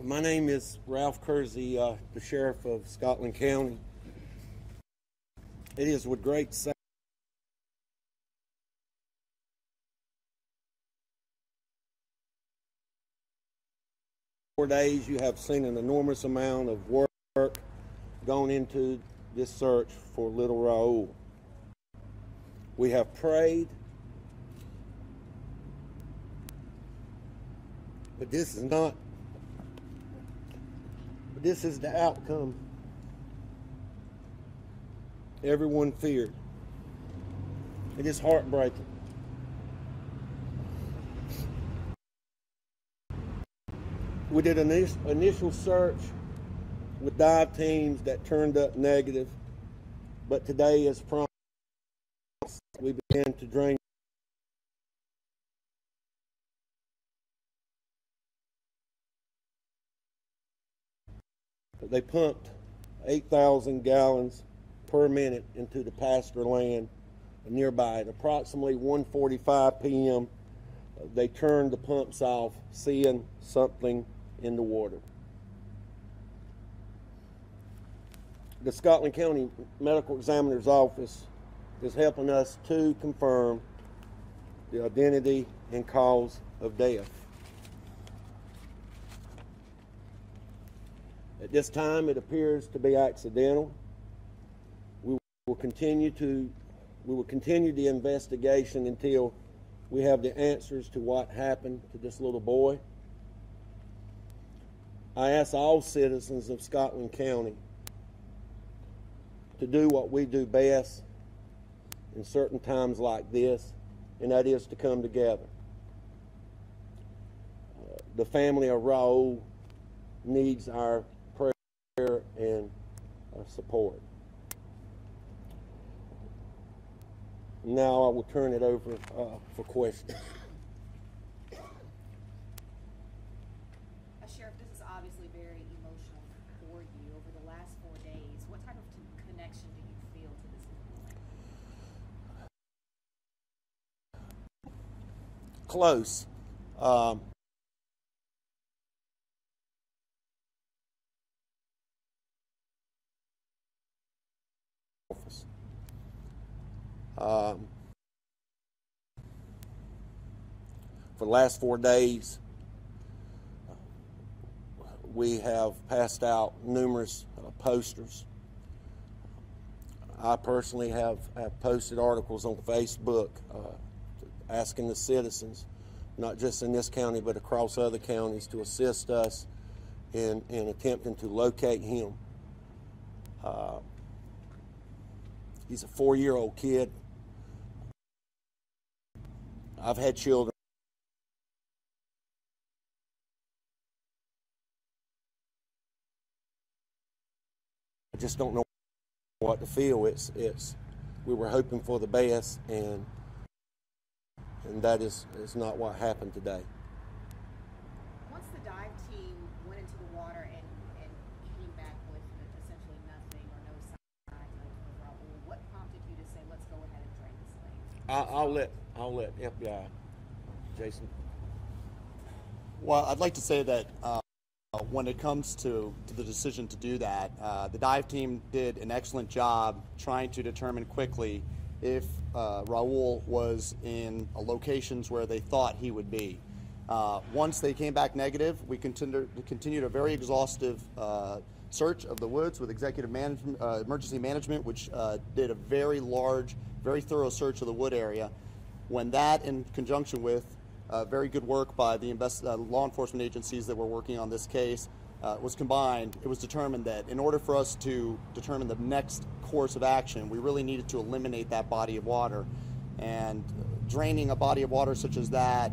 My name is Ralph Kersey, the Sheriff of Scotland County. It is with great sadness 4 days you have seen an enormous amount of work gone into this search for little Raul. We have prayed, but this is the outcome everyone feared. It is heartbreaking. We did an initial search with dive teams that turned up negative, but today, as promised, we began to drain. They pumped 8,000 gallons per minute into the pasture land nearby. At approximately 1:45 p.m., they turned the pumps off, seeing something in the water. The Scotland County Medical Examiner's Office is helping us to confirm the identity and cause of death. At this time, it appears to be accidental. We will continue the investigation until we have the answers to what happened to this little boy. I ask all citizens of Scotland County to do what we do best in certain times like this, and that is to come together. The family of Raul needs our prayer and support. Now I will turn it over for questions. Sheriff, this is obviously very emotional for you. Over the last 4 days, what type of connection do you feel to this boy? Close. For the last 4 days, we have passed out numerous posters. I personally have posted articles on Facebook asking the citizens, not just in this county but across other counties, to assist us in attempting to locate him. He's a 4-year-old kid. I've had children. I just don't know what to feel. We were hoping for the best, and that is not what happened today. Once the dive team went into the water and came back with essentially nothing or no signs of Raul, what prompted you to say, let's go ahead and drain this lake? I'll let FBI, Jason. Well, I'd like to say that when it comes to the decision to do that, the dive team did an excellent job trying to determine quickly if Raul was in locations where they thought he would be. Once they came back negative, we continued a very exhaustive search of the woods with executive management, emergency management, which did a very large, very thorough search of the wood area. When that, in conjunction with very good work by the law enforcement agencies that were working on this case, was combined, it was determined that in order for us to determine the next course of action, we really needed to eliminate that body of water. And draining a body of water such as that,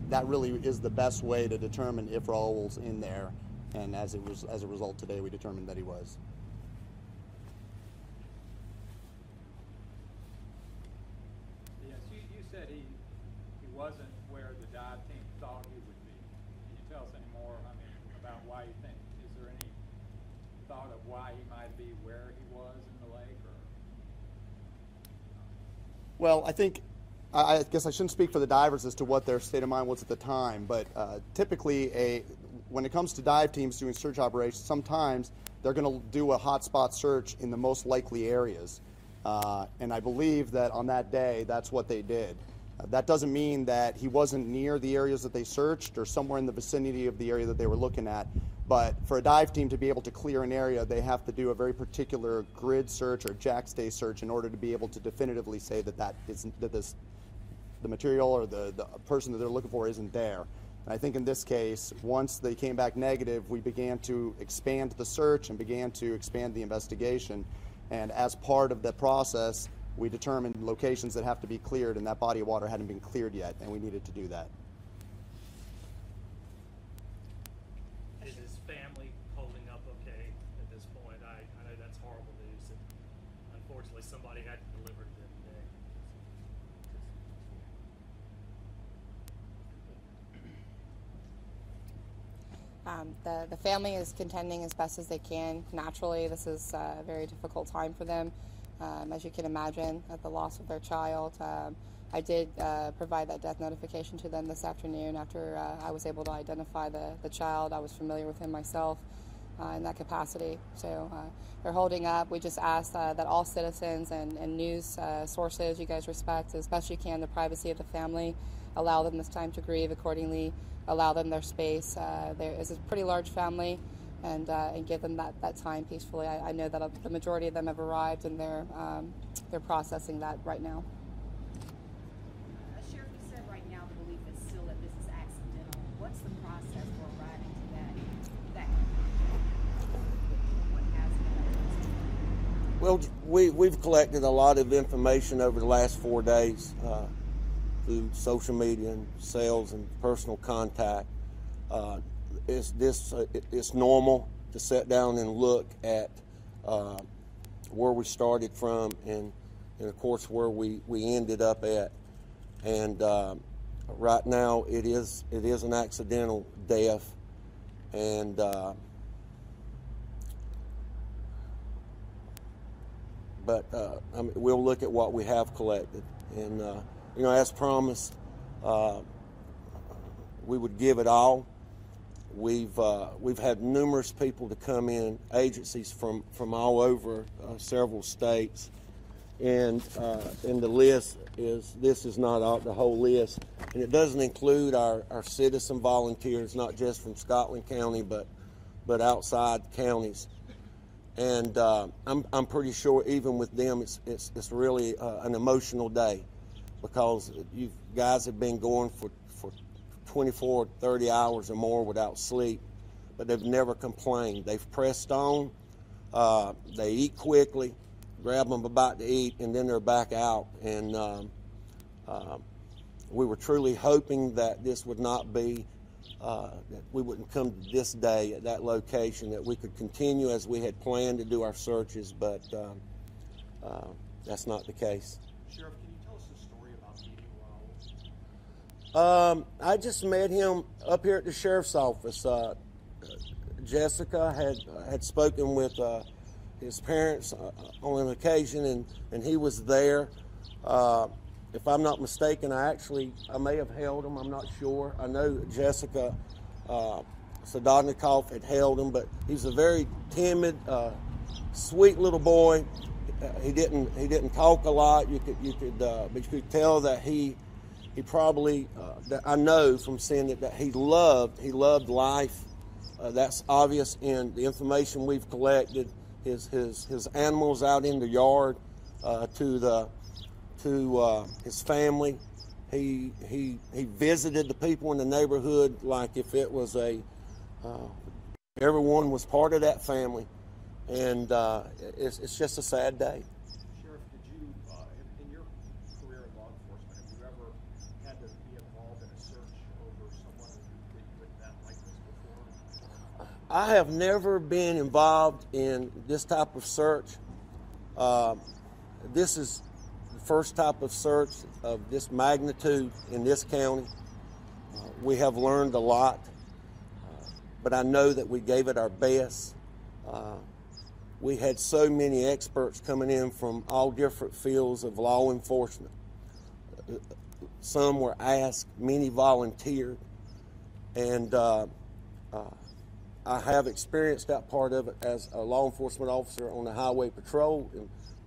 that really is the best way to determine if Raul's in there. And as a result today, we determined that he was. Yes, you said he wasn't where the dive team thought he would be. Can you tell us any more, about why you think? Is there any thought of why he might be where he was in the lake? Or? Well, I guess I shouldn't speak for the divers as to what their state of mind was at the time, but typically when it comes to dive teams doing search operations, sometimes they're going to do a hotspot search in the most likely areas. And I believe that on that day, that's what they did. That doesn't mean that he wasn't near the areas that they searched or somewhere in the vicinity of the area that they were looking at. But for a dive team to be able to clear an area, they have to do a very particular grid search or jackstay search in order to be able to definitively say that the material or the person that they're looking for isn't there. And I think in this case, once they came back negative, we began to expand the search and began to expand the investigation. And as part of that process, we determined locations that have to be cleared, and that body of water hadn't been cleared yet, and we needed to do that. Is his family holding up okay at this point? I know that's horrible news, and unfortunately somebody had to deliver to them today. The family is contending as best as they can. Naturally, this is a very difficult time for them, as you can imagine, at the loss of their child. I did provide that death notification to them this afternoon after I was able to identify the child. I was familiar with him myself in that capacity. So they're holding up. We just ask that all citizens and news sources, you guys respect as best you can the privacy of the family, allow them this time to grieve accordingly, allow them their space. There is a pretty large family, and give them that time peacefully. I know that the majority of them have arrived, and they're processing that right now. Sheriff, you said right now the belief is still that this is accidental. What's the process for arriving to that what has been? Well, we've collected a lot of information over the last 4 days through social media and sales and personal contact. It's normal to sit down and look at where we started from and of course where we ended up at. And right now it is an accidental death, and but I mean, we'll look at what we have collected, and you know, as promised, we would give it all. We've had numerous people to come in, agencies from all over several states, and the list this is not all, the whole list, and it doesn't include our citizen volunteers, not just from Scotland County, but outside counties. And I'm pretty sure even with them, it's really an emotional day, because you guys have been going for 24, 30 hours or more without sleep, but they've never complained. They've pressed on. They eat quickly, grab them about to eat, and then they're back out. And we were truly hoping that this would not be, that we wouldn't come to this day at that location, that we could continue as we had planned to do our searches, but that's not the case. Sheriff, can you tell us the story about meeting Raul? I just met him up here at the sheriff's office. Jessica had spoken with his parents on an occasion, and he was there. If I'm not mistaken, I may have held him. I'm not sure. I know Jessica Sadodnikov had held him, but he's a very timid, sweet little boy. He didn't talk a lot. But you could tell that he probably, that I know from seeing it, that he loved life. That's obvious in the information we've collected. His animals out in the yard, to his family. He visited the people in the neighborhood like if it was everyone was part of that family, and it's just a sad day. Sheriff, did you, in your career in law enforcement, have you ever had to be involved in a search over someone that you had met like this before? I have never been involved in this type of search. This is the first type of search of this magnitude in this county. We have learned a lot, but I know that we gave it our best. We had so many experts coming in from all different fields of law enforcement. Some were asked, many volunteered, and I have experienced that part of it as a law enforcement officer on the highway patrol,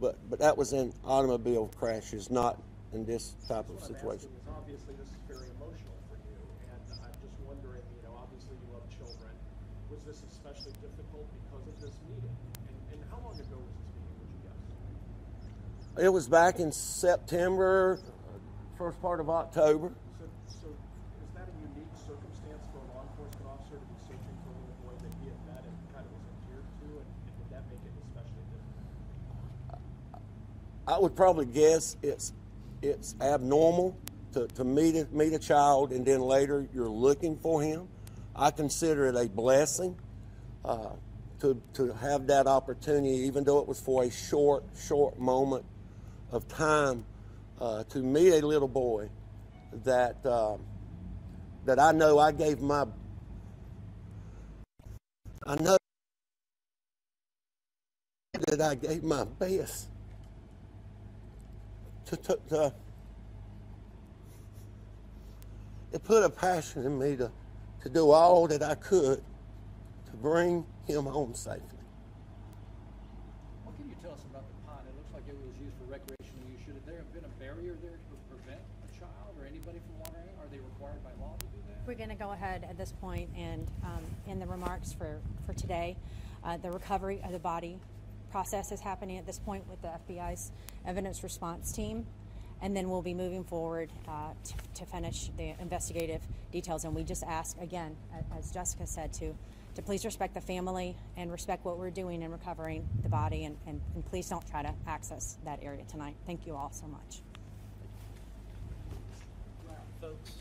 but that was in automobile crashes, not in this type of What I'm situation. asking is obviously this is very emotional for you, and I'm just wondering, obviously you love children. Was this especially difficult because of this meeting? And how long ago was this meeting, would you guess? It was back in September, first part of October. So is that a unique circumstance for a law enforcement officer to be searching for a little boy that he had met and kind of was endeared to, and would that make it especially difficult? I would probably guess it's abnormal to meet a child and then later you're looking for him. I consider it a blessing to have that opportunity, even though it was for a short moment of time, to meet a little boy that I know I gave my best to it put a passion in me to do all that I could to bring him home safely. What can you tell us about the pond? It looks like it was used for recreational use. Should there have been a barrier there to prevent a child or anybody from wandering? Are they required by law to do that? We're going to go ahead at this point and in the remarks for today, the recovery of the body process is happening at this point with the FBI's evidence response team. And then we'll be moving forward to finish the investigative details. And we just ask, again, as Jessica said, to please respect the family and respect what we're doing in recovering the body. And please don't try to access that area tonight. Thank you all so much. Folks.